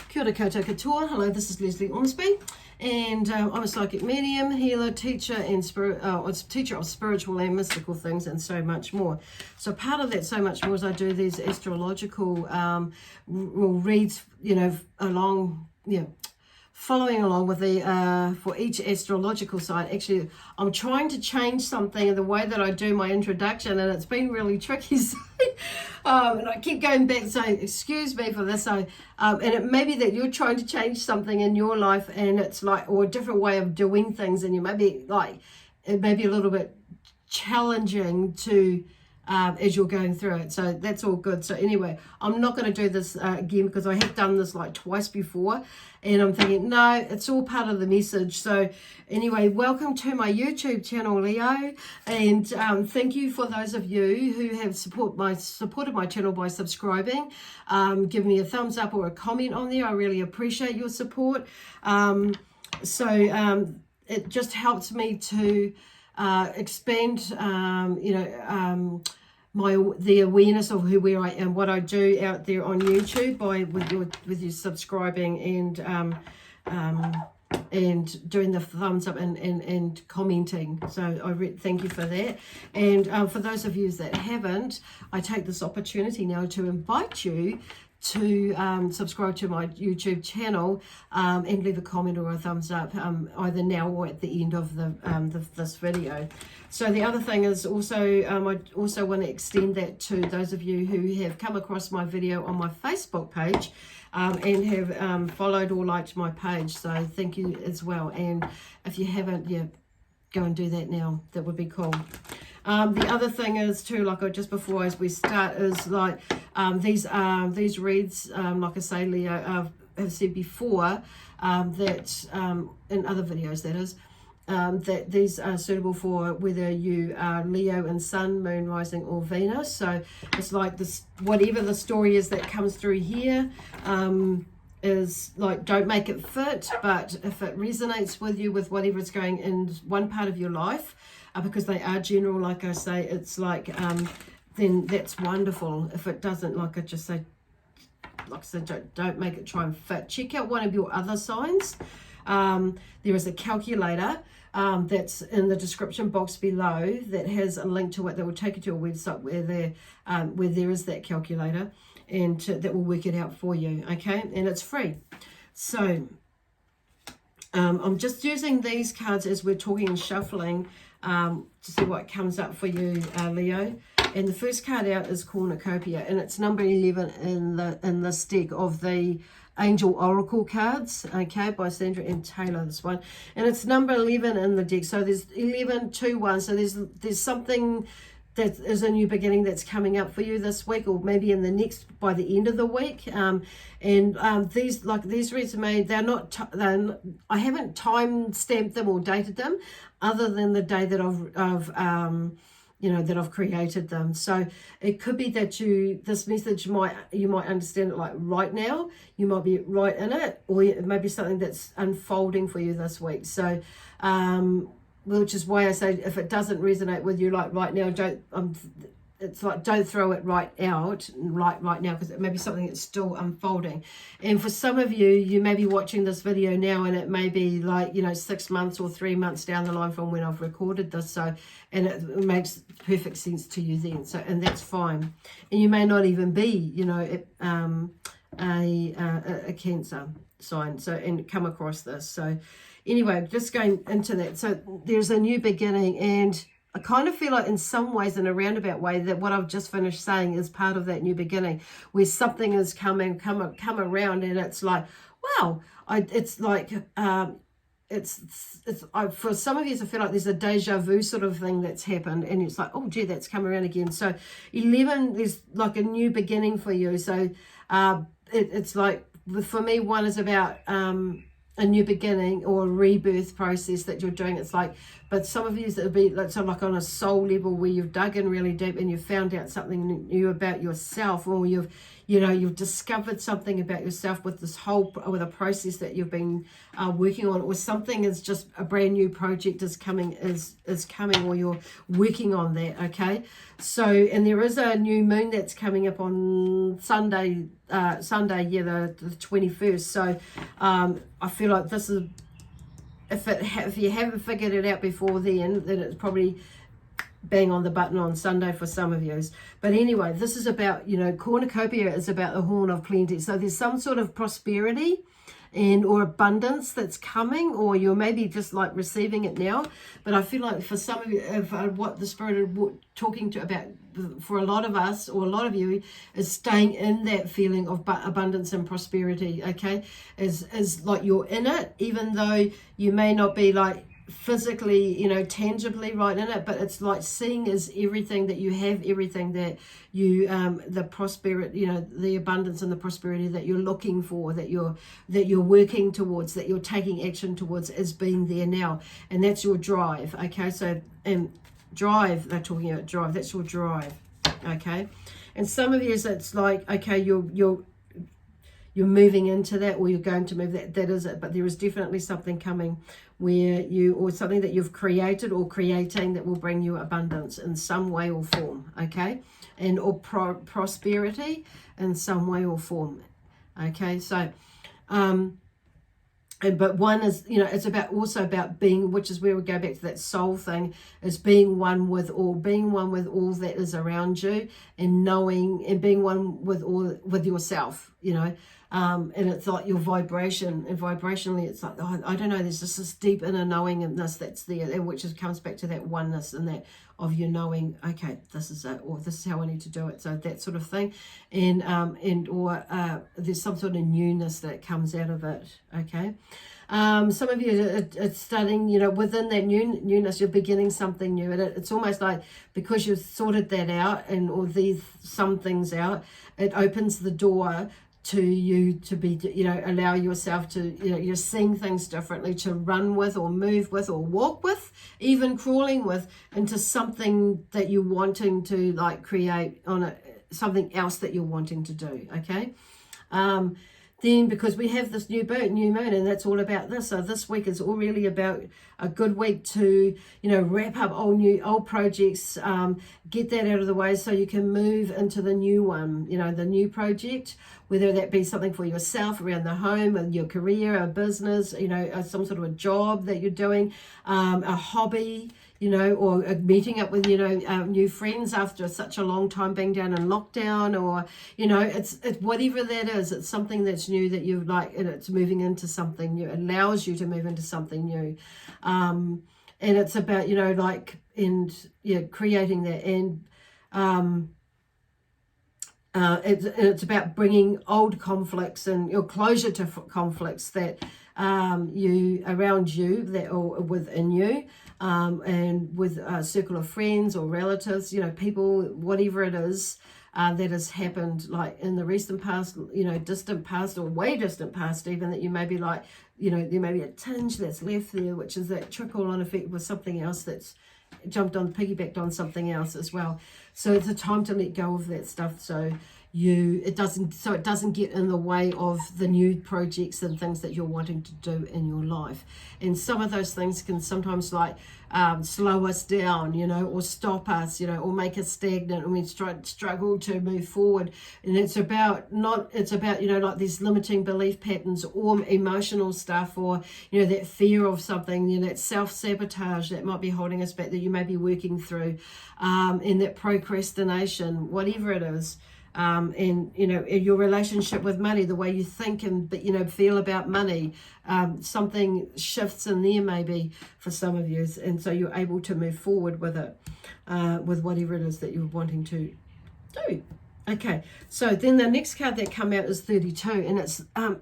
Kia ora koutou katoa. Hello, this is Lesley Ormsby, and I'm a psychic medium, healer, teacher, and teacher of spiritual and mystical things, and so much more. So part of that, so much more, is I do these astrological reads, following along with the for each astrological side. Actually, I'm trying to change something in the way that I do my introduction, and it's been really tricky. So, and I keep going back saying, excuse me for this. So, and it may be that you're trying to change something in your life, and it's like, or a different way of doing things, and you may be like, it may be a little bit challenging to as you're going through it. So that's all good. So anyway, I'm not going to do this again, because I have done this like twice before, and I'm thinking, no, it's all part of the message. So anyway, welcome to my YouTube channel, Leo, and thank you for those of you who have supported my channel by subscribing. Give me a thumbs up or a comment on there. I really appreciate your support. It just helps me to expand, the awareness of who I am, what I do out there on YouTube with you subscribing and doing the thumbs up and commenting. So I thank you for that. And for those of you that haven't, I take this opportunity now to invite you to subscribe to my YouTube channel and leave a comment or a thumbs up either now or at the end of this video. So the other thing is also, I also want to extend that to those of you who have come across my video on my Facebook page and have followed or liked my page. So thank you as well. And if you haven't, go and do that now. That would be cool. The other thing is too, like just before as we start, is like these reads, like I say, Leo, have said before that in other videos, that is, that these are suitable for whether you are Leo in Sun, Moon, Rising, or Venus. So it's like this, whatever the story is that comes through here, is like, don't make it fit, but if it resonates with you with whatever is going in one part of your life, because they are general, like I say, it's like then that's wonderful. If it doesn't, like I just say, like I said, don't make it try and fit. Check out one of your other signs. There is a calculator that's in the description box below that has a link to it that will take you to a website where there is that calculator, and that will work it out for you, okay? And it's free. So I'm just using these cards as we're talking and shuffling to see what comes up for you, Leo. And the first card out is Cornucopia, and it's number 11 in this deck of the Angel Oracle cards, okay, by Sandra and Taylor, this one. And it's number 11 in the deck. So there's 11, 2, 1. So there's something that is a new beginning that's coming up for you this week, or maybe in the next, by the end of the week. These reads are made, I haven't time stamped them or dated them, other than the day that I've created them. So it could be that this message you might understand it like right now. You might be right in it, or it may be something that's unfolding for you this week. So which is why I say, if it doesn't resonate with you like right now, don't throw it right out right now, because it may be something that's still unfolding. And for some of you, you may be watching this video now, and it may be like 6 months or 3 months down the line from when I've recorded this. So, and it makes perfect sense to you then. So, and that's fine. And you may not even be a Cancer sign, so, and come across this. So anyway, just going into that. So there's a new beginning, and I kind of feel like in some ways, in a roundabout way, that what I've just finished saying is part of that new beginning, where something is come around, and it's like, wow, for some of you, I feel like there's a deja vu sort of thing that's happened, and it's like, oh gee, that's come around again. So 11, there's like a new beginning for you. So it's like, for me, 1 is about a new beginning or a rebirth process that you're doing. It's like, but some of you, it'll be like, so like on a soul level, where you've dug in really deep and you've found out something new about yourself, or you've you know, you've discovered something about yourself with a process that you've been working on, or something is just a brand new project is coming, or you're working on that, okay? So, and there is a new moon that's coming up on Sunday, the 21st. So I feel like this is, if you haven't figured it out before then it's probably bang on the button on Sunday for some of you. But anyway, this is about, you know, cornucopia is about the horn of plenty. So there's some sort of prosperity and or abundance that's coming, or you're maybe just like receiving it now. But I feel like for some of you, what the Spirit is talking to about for a lot of us, or a lot of you, is staying in that feeling of abundance and prosperity, okay? Is like you're in it, even though you may not be like physically, you know, tangibly right in it, but it's like seeing is everything that you have, everything that you the prosperity, you know, the abundance and the prosperity that you're looking for, that you're working towards, that you're taking action towards, is being there now. And that's your drive, okay? So drive, they're talking about drive, that's your drive, okay? And some of you, it's like, okay, you're moving into that, or you're going to move that is it. But there is definitely something coming where or something that you've created or creating that will bring you abundance in some way or form, okay? And or prosperity in some way or form, okay? So but one is, you know, it's also about being, which is where we go back to that soul thing, is being one with all that is around you, and knowing and being one with yourself, you know. And it's like your vibration, and vibrationally it's like, oh, I don't know, there's just this deep inner knowingness that's there, and which comes back to that oneness and that of you knowing, okay, this is it, or this is how I need to do it. So that sort of thing. And there's some sort of newness that comes out of it, okay? Some of you are studying, you know, within that newness, you're beginning something new. And it's almost like, because you've sorted that out, and or some things out, it opens the door to you to be, you know, allow yourself to, you know, you're seeing things differently, to run with or move with or walk with, even crawling with, into something that you're wanting to like create something else that you're wanting to do, okay? Then, because we have this new moon, and that's all about this. So this week is all really about a good week to, you know, wrap up old projects, get that out of the way so you can move into the new one, you know, the new project, whether that be something for yourself around the home, and your career, a business, you know, some sort of a job that you're doing, a hobby, you know, or meeting up with, you know, new friends after such a long time being down in lockdown, or, you know, it's whatever that is, it's something that's new that you like, and it's moving into something new. It allows you to move into something new. And it's about, you know, like, and yeah, creating that. And it's about bringing old conflicts and your closure to conflicts that around you, that or within you, and with a circle of friends or relatives, you know, people, whatever it is that has happened, like in the recent past, you know, distant past, or way distant past even, that you may be like, you know, there may be a tinge that's left there, which is that trickle-on effect with something else that's piggybacked on something else as well. So it's a time to let go of that stuff, so it doesn't get in the way of the new projects and things that you're wanting to do in your life. And some of those things can sometimes like slow us down, you know, or stop us, you know, or make us stagnant, and we struggle to move forward. And it's about, you know, like these limiting belief patterns, or emotional stuff, or, you know, that fear of something, you know, that self-sabotage that might be holding us back, that you may be working through, and that procrastination, whatever it is. And, you know, your relationship with money, the way you think and, you know, feel about money, something shifts in there maybe for some of you, and so you're able to move forward with it, with whatever it is that you're wanting to do. Okay, so then the next card that come out is 32, and it's on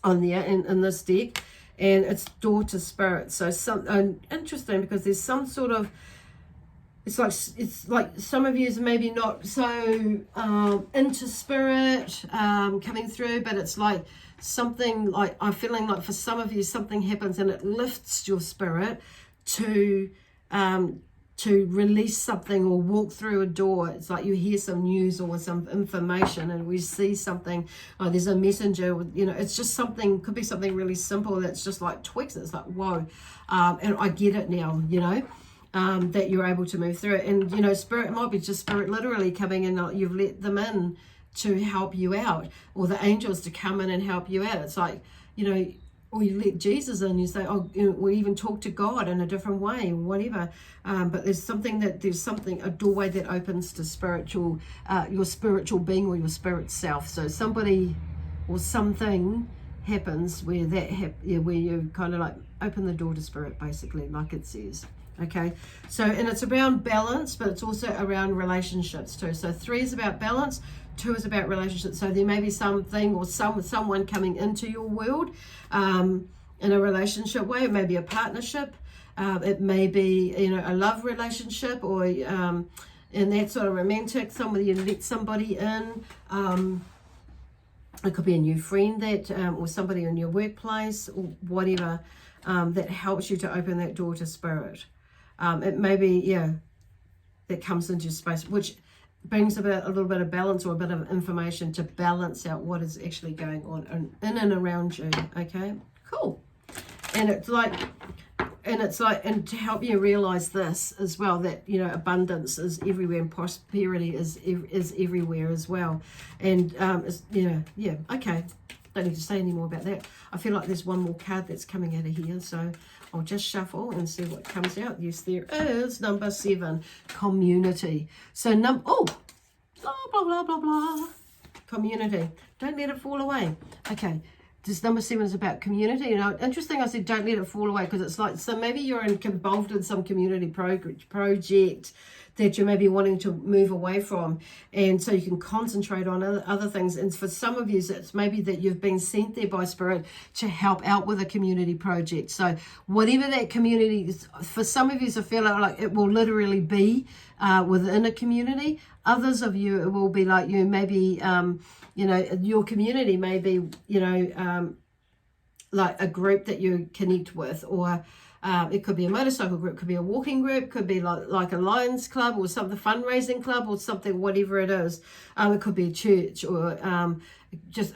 there in this deck, and it's Daughter Spirit. So interesting, because there's some sort of, it's like some of you is maybe not so into spirit coming through, but it's like something, like I'm feeling like for some of you something happens and it lifts your spirit to to release something or walk through a door. It's like you hear some news or some information and we see something, oh, there's a messenger, you know, it's just something, could be something really simple that's just like tweaks. It's like, whoa, and I get it now, you know, that you're able to move through it. And, you know, spirit, it might be just spirit literally coming in, you've let them in to help you out, or the angels to come in and help you out. It's like, you know, or you let Jesus in, you say, oh, you know, or even talk to God in a different way, or whatever. But there's something, a doorway that opens to spiritual, your spiritual being or your spirit self. So somebody or something happens where where you kind of like open the door to spirit, basically, like it says. Okay, so, and it's around balance, but it's also around relationships too. So 3 is about balance, 2 is about relationships. So there may be something or someone coming into your world in a relationship way. It may be a partnership. It may be, you know, a love relationship, or in that sort of romantic, you let somebody in. It could be a new friend that, or somebody in your workplace, or whatever, that helps you to open that door to spirit. It may be, yeah, that comes into space, which brings about a little bit of balance or a bit of information to balance out what is actually going on in and around you. Okay, cool. And it's like, and to help you realize this as well, that, you know, abundance is everywhere and prosperity is everywhere as well. And yeah, okay. Don't need to say any more about that. I feel like there's one more card that's coming out of here, so I'll just shuffle and see what comes out. Yes, there is number 7, community. So blah blah blah blah blah, community. Don't let it fall away. Okay, this number 7 is about community. You know, interesting. I said don't let it fall away, because it's like, so maybe you're involved in some community project that you may be wanting to move away from, and so you can concentrate on other things. And for some of you, it's maybe that you've been sent there by spirit to help out with a community project. So whatever that community is, for some of you, I feel like it will literally be within a community. Others of you, it will be like, you maybe, you know, your community may be, you know, like a group that you connect with, or it could be a motorcycle group, could be a walking group, could be like a Lions Club or something, fundraising club or something, whatever it is. It could be a church, or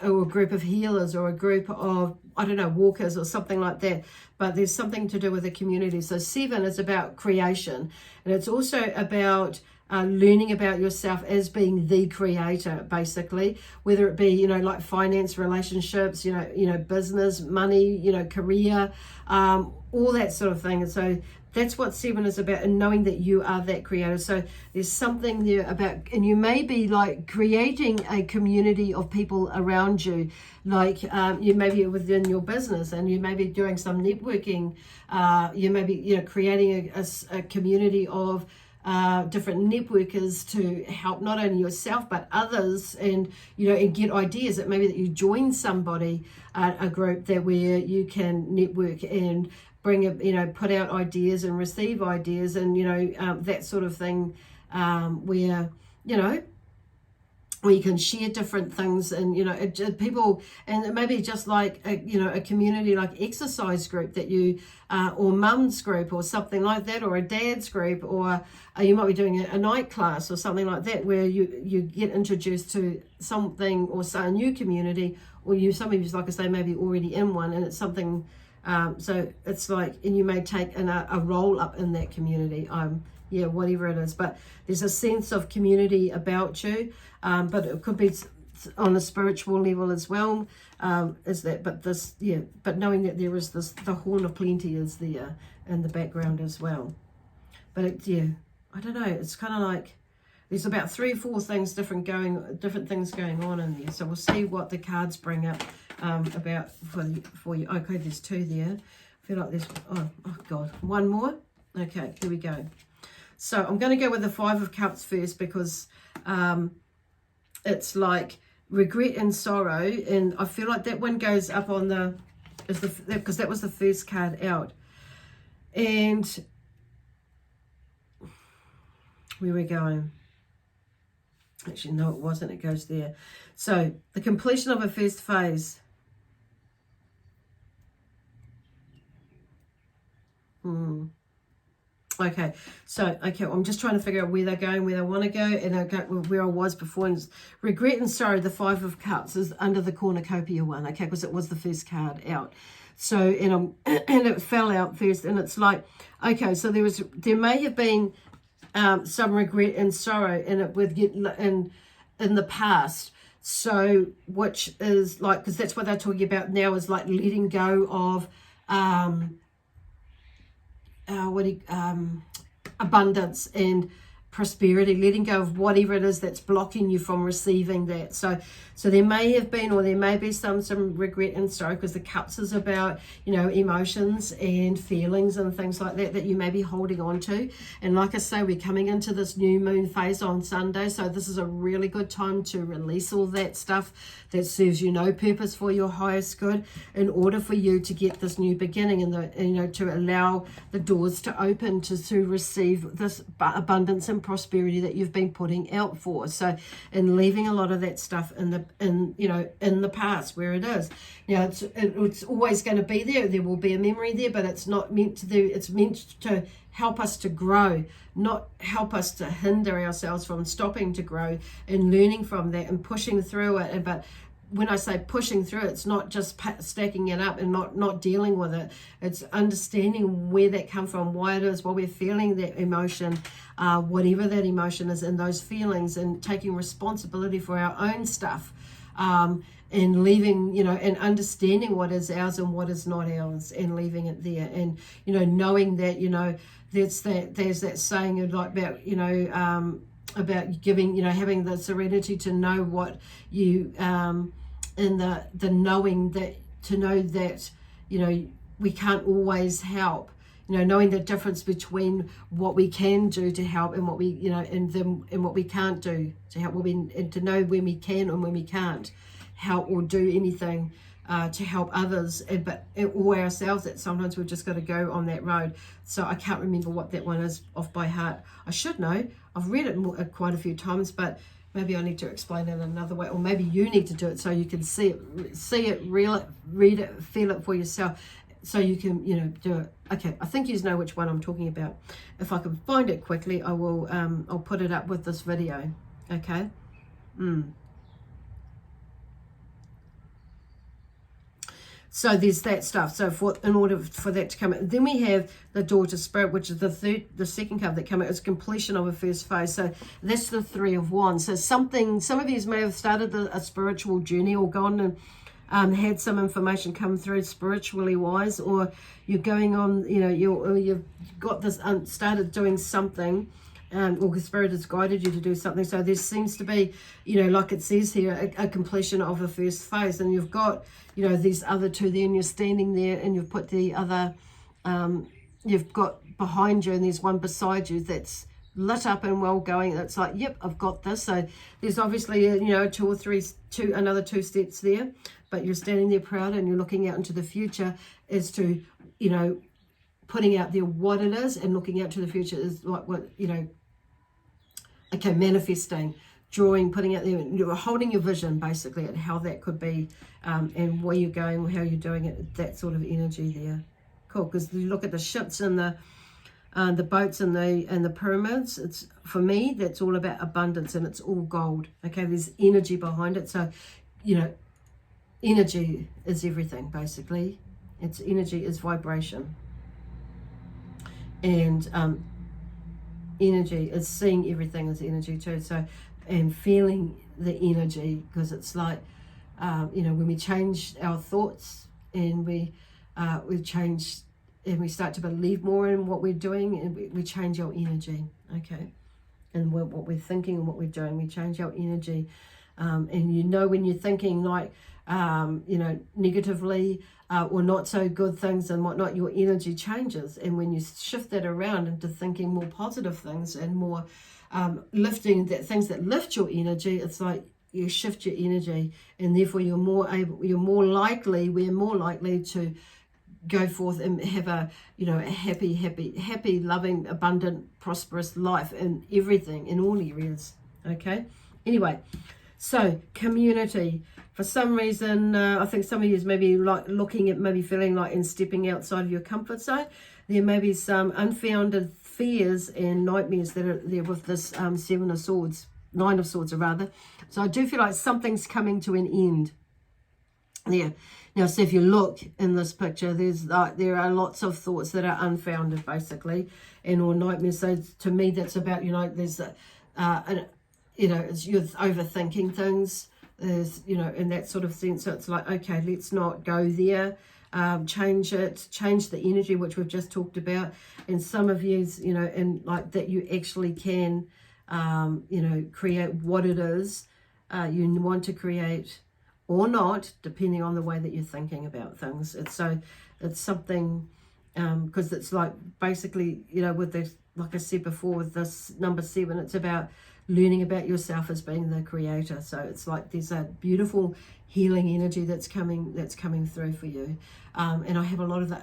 or a group of healers, or a group of, I don't know, walkers or something like that. But there's something to do with the community. So 7 is about creation, and it's also about learning about yourself as being the creator, basically, whether it be, you know, like finance, relationships, you know, business, money, you know, career, all that sort of thing. And so that's what 7 is about, and knowing that you are that creator. So there's something there about, and you may be like creating a community of people around you, like you may be within your business, and you may be doing some networking. You may be, you know, creating a community of different networkers to help not only yourself but others, and, you know, and get ideas. It may be that you join somebody, a group there where you can network and bring up, you know, put out ideas and receive ideas, and, you know, that sort of thing, where, you know, where you can share different things, and, you know, people, and it may be just like a community, like exercise group that you, or mum's group or something like that, or a dad's group, or you might be doing a night class or something like that, where you get introduced to something, or say a new community, or some of you, like I say, maybe already in one, and it's something, so it's like, and you may take a role up in that community, yeah, whatever it is, but there's a sense of community about you, but it could be on a spiritual level as well, is that, but this, yeah, but knowing that there is this, the horn of plenty is there in the background as well. But it, yeah, I don't know, it's kind of like there's about 3 or 4 things different things going on in there. So we'll see what the cards bring up about for you. Okay, there's 2 there. I feel like there's, oh god, 1 more. Okay, here we go. So I'm going to go with the 5 of Cups first, because it's like regret and sorrow, and I feel like that one goes up on the, because that was the first card out. And where we going? Actually, no, it wasn't. It goes there. So the completion of a first phase. Okay, so, okay, I'm just trying to figure out where they're going, where they want to go, and I go where I was before. And regret and sorrow, the Five of Cups is under the cornucopia one, okay, because it was the first card out. So, and it fell out first, and it's like, okay, so there may have been some regret and sorrow in it in the past. So, which is like, because that's what they're talking about now, is like letting go of abundance and prosperity, letting go of whatever it is that's blocking you from receiving that. So there may have been, or there may be some regret and sorrow, because the cups is about, you know, emotions and feelings and things like that you may be holding on to. And like I say, we're coming into this new moon phase on Sunday, so this is a really good time to release all that stuff that serves you no purpose for your highest good, in order for you to get this new beginning, and you know, to allow the doors to open to receive this abundance and prosperity that you've been putting out for. So, and leaving a lot of that stuff in the past where it is. You know, it's always going to be there. There will be a memory there, but it's not meant to do. It's meant to help us to grow, not help us to hinder ourselves from stopping to grow and learning from that and pushing through it. But when I say pushing through, it's not just stacking it up and not dealing with it. It's understanding where that comes from, why it is, why we're feeling that emotion, whatever that emotion is, and those feelings, and taking responsibility for our own stuff, and leaving, you know, and understanding what is ours and what is not ours, and leaving it there. And, you know, knowing that, you know, there's that saying about, you know, about giving, you know, having the serenity to know what you, in the knowing that, to know that, you know, we can't always help, you know, knowing the difference between what we can do to help and what we, you know, and what we can't do to help, and to know when we can and when we can't help or do anything to help others, or ourselves, that sometimes we've just got to go on that road. So I can't remember what that one is off by heart. I should know. I've read it quite a few times, but maybe I need to explain it another way, or maybe you need to do it so you can see it, read it, feel it for yourself, so you can, you know, do it. Okay, I think you know which one I'm talking about. If I can find it quickly, I will. I'll put it up with this video. Okay. So there's that stuff. So in order for that to come in, then we have the Daughter Spirit, which is the second card that came out, is completion of a first phase. So that's the Three of Wands. So some of you may have started a spiritual journey, or gone and had some information come through spiritually wise, or you're going on, you know, you've got this, started doing something, or the Spirit has guided you to do something. So there seems to be, you know, like it says here, a completion of a first phase, and you've got, you know, these other two there, and you're standing there, and you've put the other, you've got behind you, and there's one beside you that's lit up and well going. It's like, yep, I've got this. So there's obviously, you know, another two steps there, but you're standing there proud, and you're looking out into the future as to, you know, putting out there what it is, and looking out to the future is like what, you know, okay, manifesting, drawing, putting out there, you're holding your vision basically at how that could be, and where you're going, how you're doing it, that sort of energy there. Cool, because you look at the ships and the boats and the pyramids. It's, for me, that's all about abundance, and it's all gold. Okay, there's energy behind it. So, you know, energy is everything basically. It's energy is vibration, and energy is seeing everything as energy too. So, and feeling the energy, because it's like, you know, when we change our thoughts, and we change, and we start to believe more in what we're doing, and we change our energy. Okay, and what we're thinking and what we're doing, we change our energy. And you know, when you're thinking like, you know, negatively, or not so good things and whatnot, your energy changes. And when you shift that around into thinking more positive things, and more lifting that, things that lift your energy, it's like you shift your energy, and therefore we're more likely to go forth and have a, you know, a happy, loving, abundant, prosperous life in everything, in all areas. Okay, anyway, so community. For some reason, I think some of you is maybe like feeling like and stepping outside of your comfort zone. There may be some unfounded fears and nightmares that are there with this Seven of Swords, Nine of Swords rather. So I do feel like something's coming to an end there. Now, so if you look in this picture, there are lots of thoughts that are unfounded, basically, and or nightmares. So to me, that's about, you know, there's it's you're overthinking things. There's, you know, in that sort of sense. So it's like, okay, let's not go there. Change it, change the energy, which we've just talked about. And some of you, you know, and like that you actually can, you know, create what it is you want to create or not, depending on the way that you're thinking about things. It's something, because it's like basically, you know, with this, like I said before, with this number 7, it's about learning about yourself as being the creator. So it's like there's a beautiful healing energy that's coming through for you. And I have a lot of the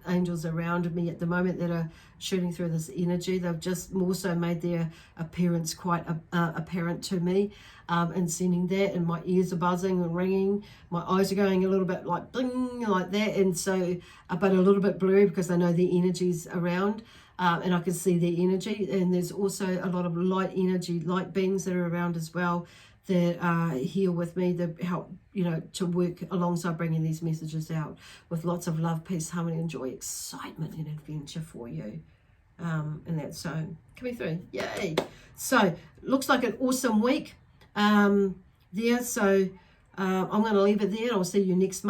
angels around me at the moment that are shooting through this energy. They've just more so made their appearance quite apparent to me, and sending that, and my ears are buzzing and ringing. My eyes are going a little bit like bling, like that, and so but a little bit blurry because I know the energy's around. And I can see their energy, and there's also a lot of light energy, light beings that are around as well that are here with me that help, you know, to work alongside bringing these messages out with lots of love, peace, harmony, and joy, excitement, and adventure for you. And that's so coming through. Yay! So looks like an awesome week there. So I'm going to leave it there. I'll see you next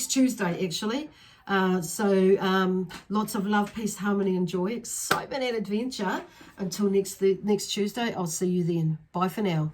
Tuesday actually. Lots of love, peace, harmony, and joy, excitement and adventure. Until next Tuesday, I'll see you then. Bye for now.